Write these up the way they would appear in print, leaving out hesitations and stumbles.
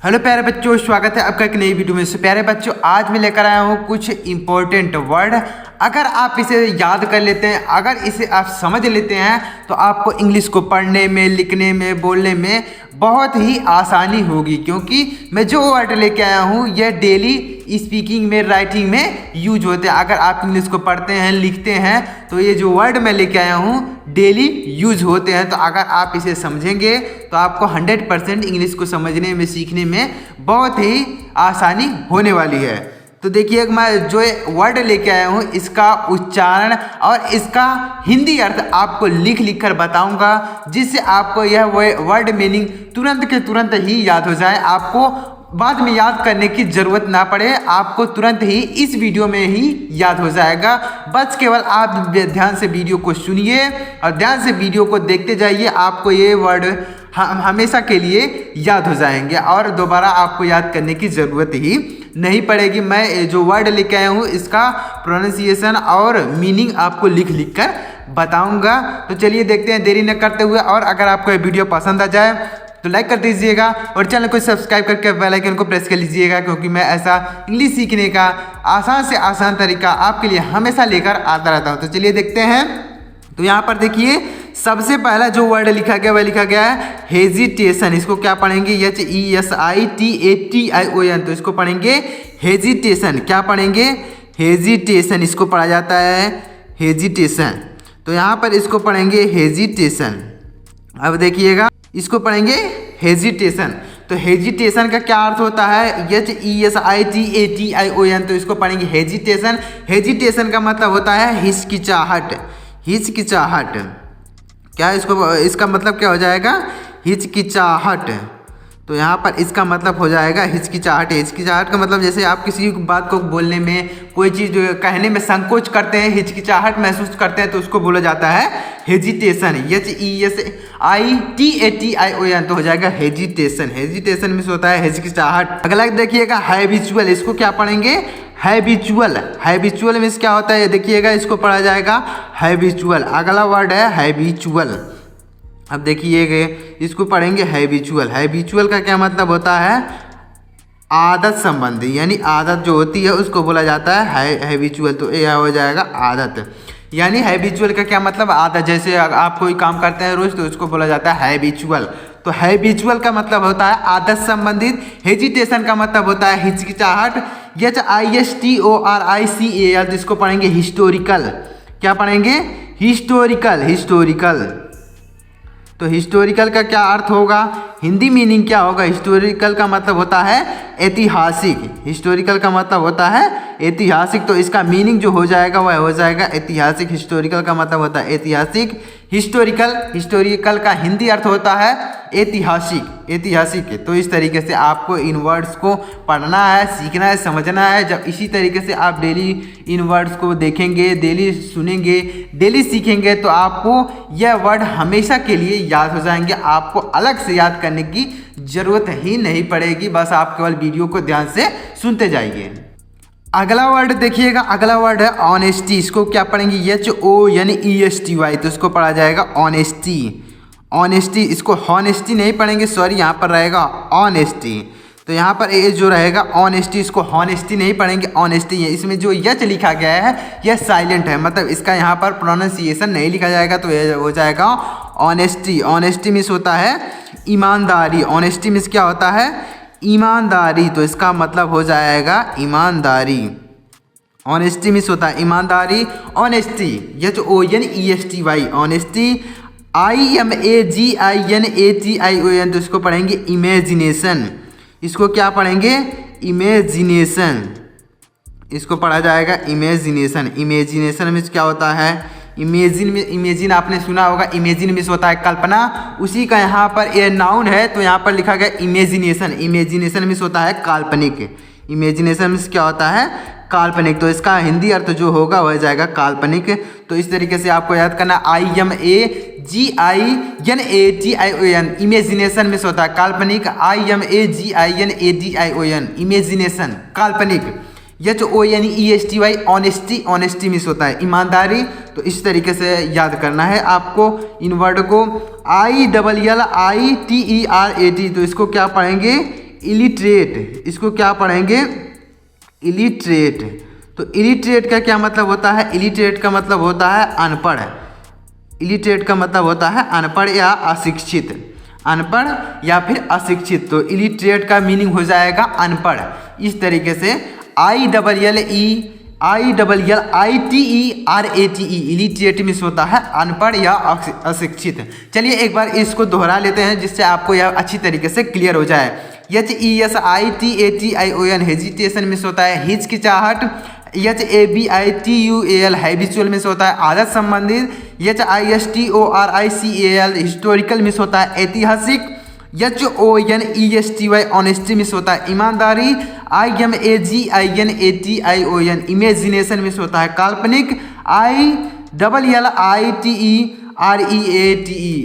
Hello प्यारे बच्चों, स्वागत है आपका एक नई वीडियो में। से प्यारे बच्चों, आज मैं लेकर आया हूँ कुछ इंपॉर्टेंट वर्ड। अगर आप इसे याद कर लेते हैं, अगर इसे आप समझ लेते हैं तो आपको इंग्लिश को पढ़ने में, लिखने में, बोलने में बहुत ही आसानी होगी। क्योंकि मैं जो वर्ड लेके आया हूँ यह डेली स्पीकिंग में, राइटिंग में यूज होते हैं। अगर आप इंग्लिश को पढ़ते हैं, लिखते हैं तो ये जो वर्ड मैं लेके आया हूँ डेली यूज होते हैं। तो अगर आप इसे समझेंगे तो आपको 100% इंग्लिश को समझने में, सीखने में बहुत ही आसानी होने वाली है। तो देखिए, मैं जो वर्ड लेके आया हूँ इसका उच्चारण और इसका हिंदी अर्थ आपको लिख लिख कर बताऊंगा, जिससे आपको यह वर्ड मीनिंग तुरंत के तुरंत ही याद हो जाए। आपको बाद में याद करने की ज़रूरत ना पड़े, आपको तुरंत ही इस वीडियो में ही याद हो जाएगा। बस केवल आप ध्यान से वीडियो को सुनिए और ध्यान से वीडियो को देखते जाइए। आपको ये वर्ड हमेशा के लिए याद हो जाएंगे और दोबारा आपको याद करने की ज़रूरत ही नहीं पड़ेगी। मैं जो वर्ड लेके आया हूँ इसका प्रोनाउंसिएशन और मीनिंग आपको लिख लिख कर बताऊँगा। तो चलिए देखते हैं देरी न करते हुए। और अगर आपको ये वीडियो पसंद आ जाए तो लाइक कर दीजिएगा और चैनल को सब्सक्राइब करके बेल आइकन को प्रेस कर लीजिएगा, क्योंकि मैं ऐसा इंग्लिश सीखने का आसान से आसान तरीका आपके लिए हमेशा लेकर आता रहता हूँ। तो चलिए देखते हैं। तो यहाँ पर देखिए, सबसे पहला जो वर्ड लिखा गया वह लिखा गया है हेजिटेशन। इसको क्या पढ़ेंगे? HESITATION। तो इसको पढ़ेंगे हेजिटेशन। क्या पढ़ेंगे? हेजिटेशन। इसको पढ़ा जाता है हेजिटेशन। तो यहाँ पर इसको पढ़ेंगे हेजिटेशन। अब देखिएगा, इसको पढ़ेंगे हेजिटेशन। तो हेजिटेशन का क्या अर्थ होता है? HESITATION। तो इसको पढ़ेंगे हेजिटेशन। हेजिटेशन का मतलब होता है हिचकिचाहट। हिचकिचाहट। क्या इसका मतलब क्या हो जाएगा? हिचकिचाहट। तो यहाँ पर इसका मतलब हो जाएगा हिचकिचाहट। हिचकिचाहट का मतलब जैसे आप किसी बात को बोलने में, कोई चीज़ कहने में संकोच करते हैं, हिचकिचाहट महसूस करते हैं, तो उसको बोला जाता है हेजिटेशन। HESITATION। तो हो जाएगा हेजिटेशन। हेजिटेशन में होता है हिचकिचाहट। अगला देखिएगा हैबिचुअल। इसको क्या पढ़ेंगे? हैबिचुअल। हैबिचुअल मीन्स क्या होता है देखिएगा, इसको पढ़ा जाएगा हैबिचुअल। अगला वर्ड है हैबिचुअल। अब देखिए, इसको पढ़ेंगे हैबिचुअल। हैबिचुअल का क्या मतलब होता है? आदत संबंधी, यानी आदत जो होती है उसको बोला जाता है हैबिचुअल। तो यह हो जाएगा आदत। यानी हैबिचुअल का क्या मतलब? आदत। जैसे आप कोई काम करते हैं रोज, तो उसको बोला जाता है हैबिचुअल। तो हैबिचुअल का मतलब होता है आदत संबंधित। हेजिटेशन का मतलब होता है हिचकिचाहट। HISTORICAL। जिसको पढ़ेंगे हिस्टोरिकल। क्या पढ़ेंगे? हिस्टोरिकल। हिस्टोरिकल। तो हिस्टोरिकल का क्या अर्थ होगा? हिंदी मीनिंग क्या होगा? हिस्टोरिकल का मतलब होता है ऐतिहासिक। हिस्टोरिकल का मतलब होता है ऐतिहासिक। तो इसका मीनिंग जो हो जाएगा वह हो जाएगा ऐतिहासिक। हिस्टोरिकल का मतलब होता है ऐतिहासिक। हिस्टोरिकल, हिस्टोरिकल का हिंदी अर्थ होता है ऐतिहासिक। ऐतिहासिक। तो इस तरीके से आपको इन वर्ड्स को पढ़ना है, सीखना है, समझना है। जब इसी तरीके से आप डेली इन वर्ड्स को देखेंगे, डेली सुनेंगे, डेली सीखेंगे, तो आपको यह वर्ड हमेशा के लिए याद हो जाएंगे। आपको अलग से याद करने की ज़रूरत ही नहीं पड़ेगी। बस आप केवल वीडियो को ध्यान से सुनते जाइए। अगला वर्ड देखिएगा, अगला वर्ड है ऑनेस्टी। इसको क्या पढ़ेंगे? HONESTY। तो इसको पढ़ा जाएगा ऑनेस्टी। ऑनेस्टी। इसको हॉनेस्टी नहीं पढ़ेंगे, सॉरी, यहाँ पर रहेगा ऑनेस्टी। तो यहाँ पर ये जो रहेगा ऑनेस्टी, इसको हॉनेस्टी नहीं पढ़ेंगे, ऑनेस्टी है। इसमें जो यच लिखा गया है यह साइलेंट है, मतलब इसका यहाँ पर प्रोनाउंसिएशन नहीं लिखा जाएगा। तो यह हो जाएगा ऑनेस्टी। ऑनेस्टी मीन्स होता है ईमानदारी। ऑनेस्टी मीन्स क्या होता है? ईमानदारी। तो इसका मतलब हो जाएगा ईमानदारी। ऑनेस्टी मीन्स होता है ईमानदारी। Honesty HONESTY। ऑनेस्टी। IMAGINATION। तो इसको पढ़ेंगे इमेजिनेशन। इसको क्या पढ़ेंगे? इमेजिनेशन। इसको पढ़ा जाएगा इमेजिनेशन। इमेजिनेशन मीन्स क्या होता है? इमेजिन में, इमेजिन आपने सुना होगा, इमेजिन मीन्स होता है कल्पना। उसी का यहाँ पर ये नाउन है, तो यहाँ पर लिखा गया इमेजिनेशन। इमेजिनेशन मीन्स होता है काल्पनिक। इमेजिनेशन मीन्स क्या होता है? काल्पनिक। तो इसका हिंदी अर्थ जो होगा वह जाएगा काल्पनिक। तो इस तरीके से आपको याद करना IMAGINATION। इमेजिनेशन मीन्स होता है काल्पनिक। IMAGINATION। इमेजिनेशन, काल्पनिक। HONESTY। ऑनेस्टी। ऑनेस्टी मीन्स होता है ईमानदारी। तो इस तरीके से याद करना है आपको इन वर्ड को। ILLITERAT। तो इसको क्या पढ़ेंगे? इलिटरेट, इसको क्या पढ़ेंगे? इलिटरेट। तो इलिटरेट का क्या मतलब होता है? इलिटरेट का मतलब होता है अनपढ़। इलिटरेट का मतलब होता है अनपढ़ या अशिक्षित, अनपढ़ या फिर अशिक्षित। तो इलिटरेट का मीनिंग हो जाएगा अनपढ़। इस तरीके से ILLITERATE इलिटरेट मीन्स होता है अनपढ़ या अशिक्षित। चलिए एक बार इसको दोहरा लेते हैं जिससे आपको यह अच्छी तरीके से क्लियर हो जाए। HESITATION हेजिटेशन मीन्स होता है हिचकिचाहट। HABITUAL हैबिचुअल मीन्स होता है आदत संबंधित। HISTORICAL हिस्टोरिकल मीन्स होता है ऐतिहासिक। HONESTY ऑनेस्टी मीन्स होता है ईमानदारी। IMAGINATION इमेजिनेशन मीन्स होता है काल्पनिक। ILLITERATE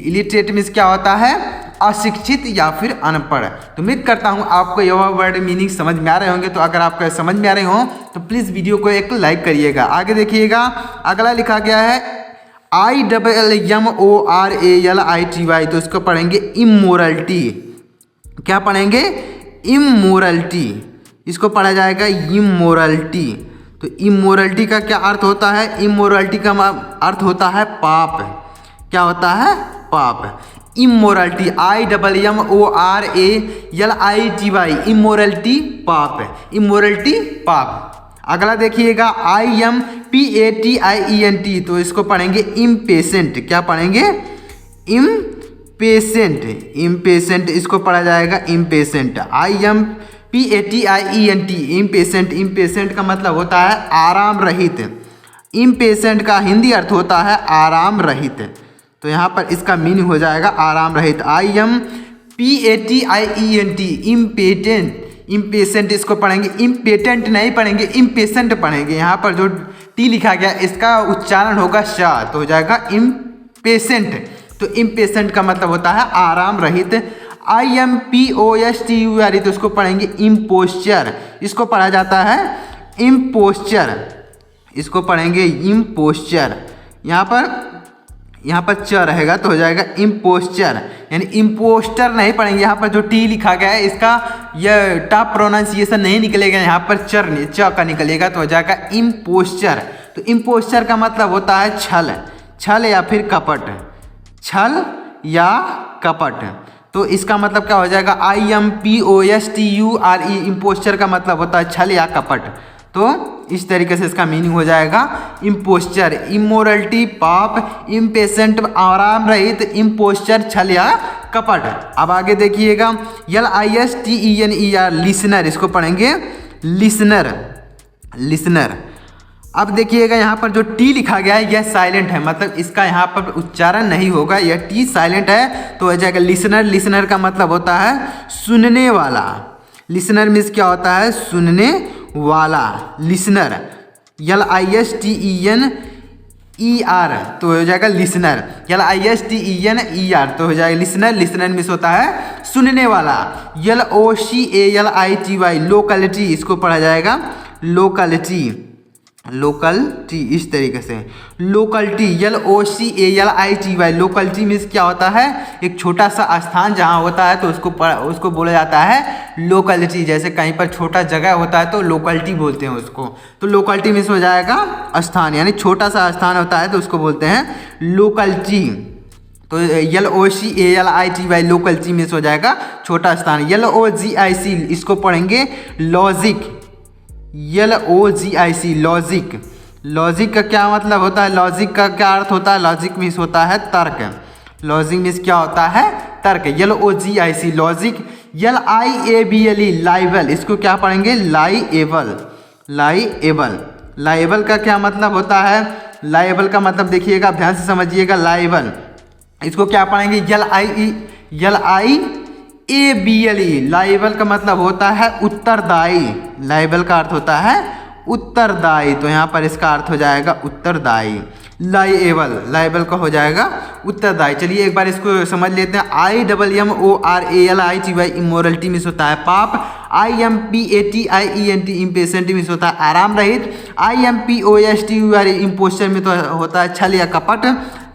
इलिटरेट मीन्स क्या होता है? अशिक्षित या फिर अनपढ़। तो उम्मीद करता हूँ आपको यह वर्ड मीनिंग समझ में आ रहे होंगे। तो अगर आपको समझ में आ रहे हो तो प्लीज़ वीडियो को एक लाइक करिएगा। आगे देखिएगा, अगला लिखा गया है IMMORALITY। तो इसको पढ़ेंगे इमोरलिटी। क्या पढ़ेंगे? इमोरलिटी। इसको पढ़ा जाएगा इमोरलिटी। तो इमोरलिटी का क्या अर्थ होता है? इमोरलिटी का अर्थ होता है पाप। क्या होता है? पाप। इमोरलिटी IMMORALITY इमोरलिटी पाप है। इमोरलिटी पाप। अगला देखिएगा IMPATIENT। तो इसको पढ़ेंगे इम्पेशेंट। क्या पढ़ेंगे? इम्पेशेंट। इम्पेशेंट इसको पढ़ा जाएगा इम्पेशेंट। IMPATIENT impatient. इम्पेशेंट का मतलब होता है आराम रहित। इम्पेशेंट का हिंदी अर्थ होता है आराम रहित। तो यहाँ पर इसका मीनिंग हो जाएगा आराम रहित। IMPATIENT इम्पेटेंट। इम्पेशेंट इसको पढ़ेंगे इम्पेटेंट नहीं पढ़ेंगे, इम्पेशेंट पढ़ेंगे। यहाँ पर जो टी लिखा गया इसका उच्चारण होगा शा, तो हो जाएगा इम्पेशेंट। तो इम्पेशेंट का मतलब होता है आराम रहित। IMPOSTURE तो इसको पढ़ेंगे इम्पोस्चर। इसको पढ़ा जाता है इम्पोस्चर। इसको पढ़ेंगे इम्पोस्चर। यहाँ पर च रहेगा तो हो जाएगा इम्पोस्चर, यानी इम्पोस्टर नहीं पढ़ेंगे। यहाँ पर जो टी लिखा गया है इसका यह टॉप प्रोनाउंसिएशन नहीं निकलेगा, यहाँ पर च का निकलेगा तो हो जाएगा इम्पोस्चर। तो इम्पोस्चर का मतलब होता है छल, छल या फिर कपट, छल या कपट। तो इसका मतलब क्या हो जाएगा? IMPOSTURE इम्पोस्चर का मतलब होता है छल या कपट। तो इस तरीके से इसका मीनिंग हो जाएगा इम्पोस्चर। इमोरलिटी पाप, इम्पेशेंट आराम रहित, इम्पोस्चर छल या कपट। अब आगे देखिएगा LISTENER लिसनर। इसको पढ़ेंगे लिसनर। लिसनर। अब देखिएगा यहाँ पर जो टी लिखा गया है यह साइलेंट है, मतलब इसका यहाँ पर उच्चारण नहीं होगा, यह टी साइलेंट है तो हो जाएगा लिसनर। लिसनर का मतलब होता है सुनने वाला। लिसनर मीन्स क्या होता है? सुनने वाला। लिसनर LISTENER तो हो जाएगा लिसनर। LISTENER तो हो जाएगा लिसनर। लिसनर मीन्स होता है सुनने वाला। LOCALITY locality. इसको पढ़ा जाएगा लोकलिटी। लोकलिटी इस तरीके से लोकलिटी LOCALITY लोकलिटी मीन्स क्या होता है? एक छोटा सा स्थान जहाँ होता है तो उसको बोला जाता है लोकलिटी। जैसे कहीं पर छोटा जगह होता है तो लोकलिटी बोलते हैं उसको। तो लोकलिटी मीन्स हो जाएगा स्थान, यानी छोटा सा स्थान होता है तो उसको बोलते हैं लोकलिटी। तो LOCALITY लोकलिटी मीन्स हो जाएगा छोटा स्थान। LOGIC इसको पढ़ेंगे लॉजिक। LOGIC logic. लॉजिक का क्या मतलब होता है? लॉजिक का क्या अर्थ होता है? लॉजिक मीन्स होता है तर्क। लॉजिक मीन्स क्या होता है? तर्क। LOGIC logic. LIABLE liable. इसको क्या पढ़ेंगे? लाइएबल। लाइएबल। लाइएबल का क्या मतलब होता है? लाइएबल का मतलब देखिएगा, ध्यान से समझिएगा। लाइएबल इसको क्या पढ़ेंगे? LIABLE लाइबल का मतलब होता है उत्तरदायी। लाइबल का अर्थ होता है उत्तरदायी, तो यहाँ पर इसका अर्थ हो जाएगा उत्तरदायी। लाइएबल, लाइबल का हो जाएगा उत्तरदायी। चलिए एक बार इसको समझ लेते हैं। IMMORALITY इमोरलिटी मीन्स होता है पाप। IMPATIENT इम्पेशेंट मीन्स होता है आराम रहित। IMPOSTUR इम्पोस्टर में तो होता है छल या कपट।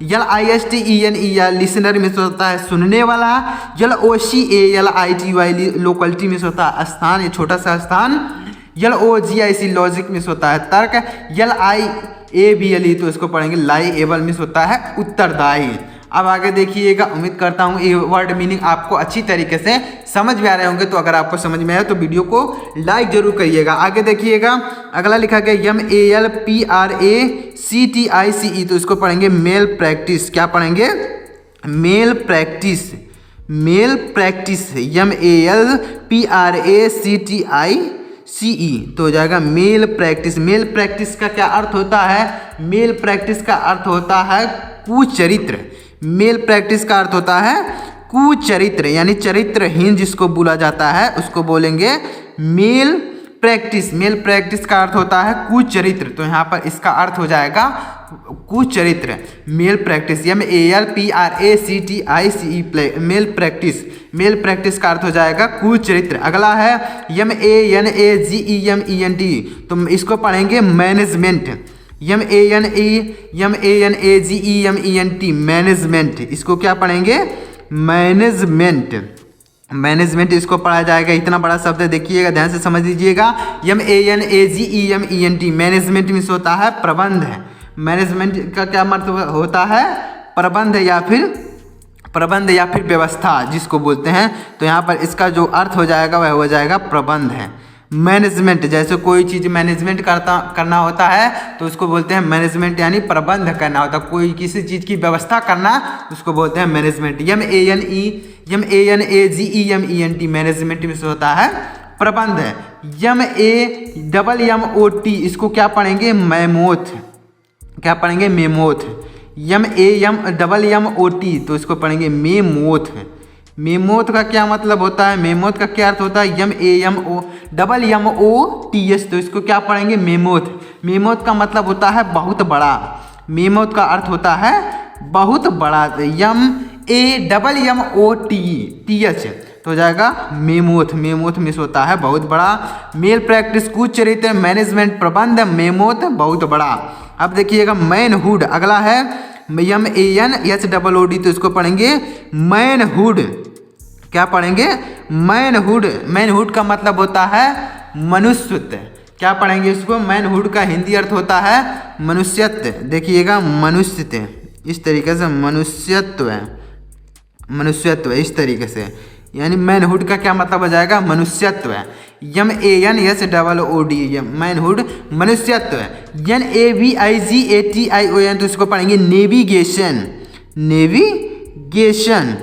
LISTENE या लिसनर में होता है सुनने वाला। LOCALITY लोकलिटी में होता है स्थान या छोटा सा स्थान। LOGIC लॉजिक में होता है तर्क। LIABLE तो इसको पढ़ेंगे लाइएबल में होता है उत्तरदायी। अब आगे देखिएगा, उम्मीद करता हूँ ये वर्ड मीनिंग आपको अच्छी तरीके से समझ में आ रहे होंगे। तो अगर आपको समझ में आया तो वीडियो को लाइक जरूर करिएगा। आगे देखिएगा, अगला लिखा गया MALPRACTICE तो इसको पढ़ेंगे मेल प्रैक्टिस। क्या पढ़ेंगे? Malpractice. Malpractice MALPRACTICE तो हो जाएगा मेल प्रैक्टिस। मेल प्रैक्टिस का क्या अर्थ होता है? मेल प्रैक्टिस का अर्थ होता है कुचरित्र। मेल प्रैक्टिस का अर्थ होता है कुचरित्र, यानी चरित्रहीन जिसको बोला जाता है उसको बोलेंगे मेल प्रैक्टिस। मेल प्रैक्टिस का अर्थ होता है कुचरित्र, तो यहाँ पर इसका अर्थ हो जाएगा कुचरित्र। Malpractice MALPRACTICE malpractice. Malpractice का अर्थ हो जाएगा कुचरित्र। अगला है MANAGEMENT तो इसको पढ़ेंगे मैनेजमेंट। MANAGEMENT मैनेजमेंट, इसको क्या पढ़ेंगे? मैनेजमेंट। मैनेजमेंट इसको पढ़ा जाएगा। इतना बड़ा शब्द है, देखिएगा ध्यान से समझ लीजिएगा। MANAGEMENT मैनेजमेंट मीन्स होता है प्रबंध। मैनेजमेंट का क्या मतलब होता है? प्रबंध या फिर व्यवस्था जिसको बोलते हैं। तो यहाँ पर इसका जो अर्थ हो जाएगा वह हो जाएगा प्रबंध है। मैनेजमेंट, जैसे कोई चीज़ मैनेजमेंट करना होता है तो उसको बोलते हैं मैनेजमेंट, यानी प्रबंध करना होता है। कोई किसी चीज़ की व्यवस्था करना उसको बोलते हैं मैनेजमेंट। MANAGEMENT मैनेजमेंट में से होता है प्रबंध। MAMMOT इसको क्या पढ़ेंगे? मेमोथ। क्या पढ़ेंगे? मेमोथ। MAMMOT तो इसको पढ़ेंगे मेमोथ। मेमोथ का क्या मतलब होता है? मेमोथ का क्या अर्थ होता है? MAMMOTH तो इसको क्या पढ़ेंगे? मेमोथ। मेमोथ का मतलब होता है बहुत बड़ा। मेमोथ का अर्थ होता है बहुत बड़ा। MAMMOTH तो हो जाएगा मेमोथ। मेमोथ में होता है बहुत बड़ा। मेल प्रैक्टिस कुचरित्र, मैनेजमेंट प्रबंध, मेमोथ बहुत बड़ा। अब देखिएगा मैनहुड। अगला है MANHOOD तो इसको पढ़ेंगे मैनहुड। क्या पढ़ेंगे? मैनहुड। मैनहुड का मतलब होता है मनुष्यत्व। क्या पढ़ेंगे इसको? मैनहुड का हिंदी अर्थ होता है मनुष्यत्व। देखिएगा मनुष्यत्व, इस तरीके से मनुष्यत्व है। मनुष्यत्व इस तरीके से, यानी मैनहुड का क्या मतलब हो जाएगा? मनुष्यत्व। MANSOOD मैनहुड मनुष्यत्व। NAVIGATION तो इसको पढ़ेंगे navigation. Navigation.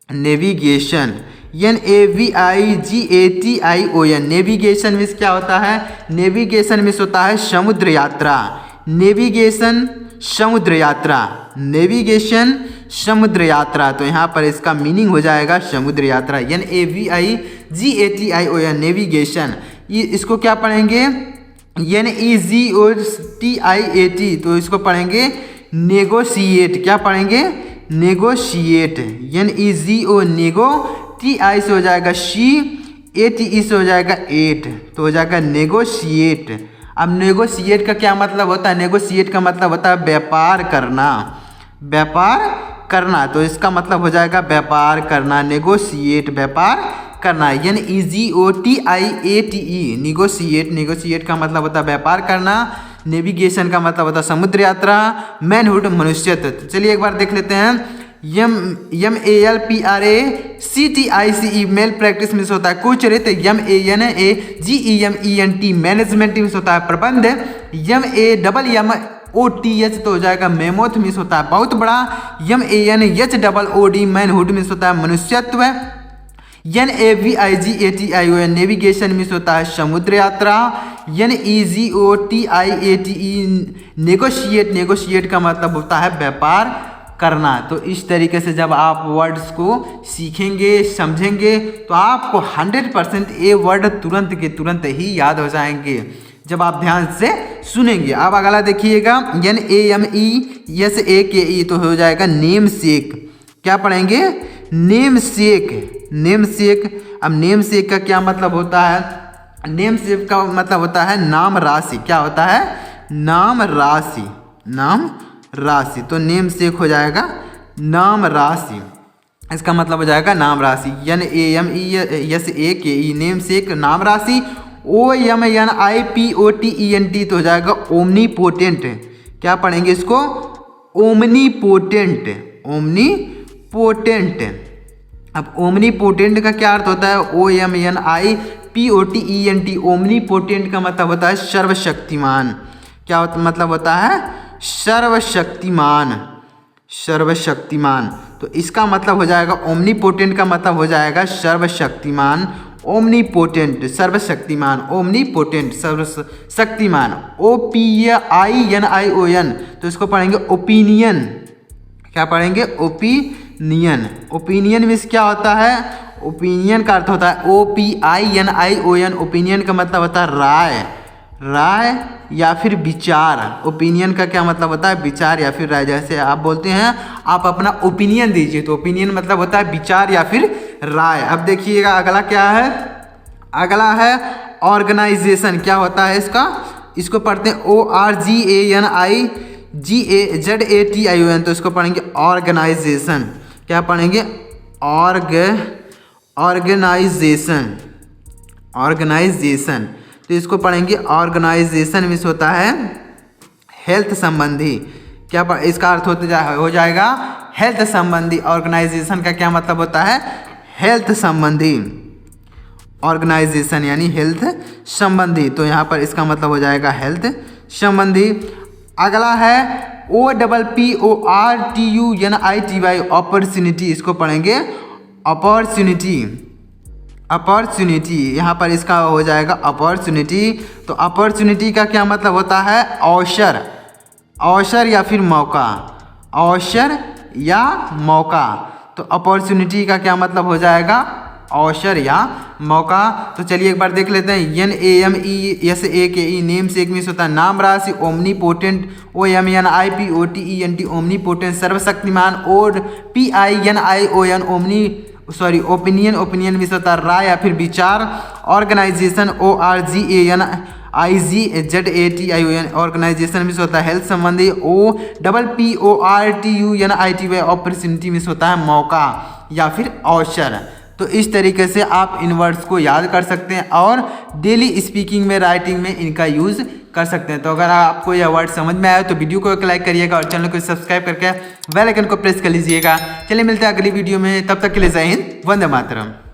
Navigation NAVIGATION navigation means क्या होता है? नेविगेशन मीन्स होता है समुद्र यात्रा। नेविगेशन समुद्र यात्रा। नेविगेशन समुद्र यात्रा, तो यहाँ पर इसका मीनिंग हो जाएगा समुद्र यात्रा। NAVIGATION navigation. ये इसको क्या पढ़ेंगे? NEGOTIAT तो इसको पढ़ेंगे नेगोशिएट। क्या पढ़ेंगे? नेगोशिएट। NEGO नेगो, TI से हो जाएगा शी, ATE से हो जाएगा एट, तो हो जाएगा नेगोशिएट। अब नेगोशिएट का क्या मतलब होता है? नेगोशिएट का मतलब होता है व्यापार करना। व्यापार करना, तो इसका मतलब हो जाएगा व्यापार करना। नेगोशिएट व्यापार करना। NEGOTIATE negotiate. नेगोशिएट का मतलब होता है व्यापार करना। नेविगेशन का मतलब होता है समुद्र यात्रा। मैनहुड मनुष्यत्व। तो चलिए एक बार देख लेते हैं। MALPRACTICE मेल प्रैक्टिस मीन्स होता है कुचरित्र। MANAGEMENT मैनेजमेंट मीन्स होता है प्रबंध। MAMMOTH तो हो जाएगा मेमोथ मीन्स होता है बहुत बड़ा। MANHOOD मैनहुड मीन्स होता है मनुष्यत्व। NAVIGATION नेविगेशन मीन्स होता है समुद्र यात्रा। NEGOTIATE negotiate. नेगोशिएट का मतलब होता है व्यापार करना। तो इस तरीके से जब आप वर्ड्स को सीखेंगे, समझेंगे, तो आपको 100% ये वर्ड तुरंत के तुरंत ही याद हो जाएंगे जब आप ध्यान से सुनेंगे। अब अगला देखिएगा NAMESAKE तो हो जाएगा नेम सेक। क्या पढ़ेंगे? नेम सेक। नेम सेक। अब नेम सेक का क्या मतलब होता है? नेम सेक का मतलब होता है नाम राशि। क्या होता है? नाम राशि। नाम राशि। तो नेम सेक हो जाएगा नाम राशि। इसका मतलब हो जाएगा नाम राशि। NAMESAKE नेम सेक नाम राशि। OMNIPOTENT तो हो जाएगा ओमनीपोटेंट। क्या पढ़ेंगे इसको? ओमनीपोटेंट। ओमनीपोटेंट। अब ओमनीपोटेंट का क्या अर्थ होता है? OMNIPOTENT ओमनीपोटेंट का मतलब होता है सर्वशक्तिमान। क्या मतलब होता है? सर्वशक्तिमान। सर्वशक्तिमान। तो इसका मतलब हो जाएगा ओमनीपोटेंट का मतलब हो जाएगा सर्वशक्तिमान। ओमनीपोटेंट सर्वशक्तिमान। ओमनीपोटेंट सर्वशक्तिमान। OPINION तो इसको पढ़ेंगे ओपिनियन। क्या पढ़ेंगे? ओपिनियन। ओपिनियन मीन्स क्या होता है? ओपिनियन का अर्थ होता है OPINION। ओपिनियन का मतलब होता है राय। राय या फिर विचार। ओपिनियन का क्या मतलब होता है? विचार या फिर राय। जैसे आप बोलते हैं आप अपना ओपिनियन दीजिए, तो ओपिनियन मतलब होता है विचार या फिर राय। अब देखिएगा अगला क्या है? अगला है ऑर्गेनाइजेशन। क्या होता है इसका? इसको पढ़ते हैं ORGANIZATION तो इसको पढ़ेंगे ऑर्गेनाइजेशन। क्या पढ़ेंगे? ऑर्गेनाइजेशन। ऑर्गेनाइजेशन तो इसको पढ़ेंगे ऑर्गेनाइजेशन मीन्स होता है हेल्थ संबंधी। क्या इसका अर्थ हो जाएगा हेल्थ संबंधी। ऑर्गेनाइजेशन का क्या मतलब होता है? हेल्थ संबंधी। ऑर्गेनाइजेशन यानी हेल्थ संबंधी। तो यहाँ पर इसका मतलब हो जाएगा हेल्थ संबंधी। अगला है OPPORTUNITY अपॉर्चुनिटी। इसको पढ़ेंगे अपॉर्चुनिटी। अपॉर्चुनिटी यहाँ पर इसका हो जाएगा अपॉर्चुनिटी। तो अपॉर्चुनिटी का क्या मतलब होता है? अवसर। अवसर या फिर मौका। अवसर या मौका। तो अपॉर्चुनिटी का क्या मतलब हो जाएगा? अवसर या मौका। तो चलिए एक बार देख लेते हैं। NAMESAKE नेम सेक मीन्स होता है नाम राशि। ओमनीपोटेंट OMNIPOTENT ओमनीपोटेंट सर्वशक्तिमान। OPINION opinion. ओपिनियन मीन्स होता है राय या फिर विचार। ऑर्गेनाइजेशन ORGANIZATION ऑर्गेनाइजेशन मीन्स होता है हेल्थ संबंधी। OPPORTUNITY अपॉर्चुनिटी मीन्स होता है मौका या फिर अवसर। तो इस तरीके से आप इन वर्ड्स को याद कर सकते हैं और डेली स्पीकिंग में, राइटिंग में इनका यूज़ कर सकते हैं। तो अगर आपको यह वर्ड समझ में आया तो वीडियो को एक लाइक करिएगा और चैनल को सब्सक्राइब करके बेल आइकन को प्रेस कर लीजिएगा। चलिए मिलते हैं अगली वीडियो में, तब तक के लिए जय हिंद, वंदे मातरम।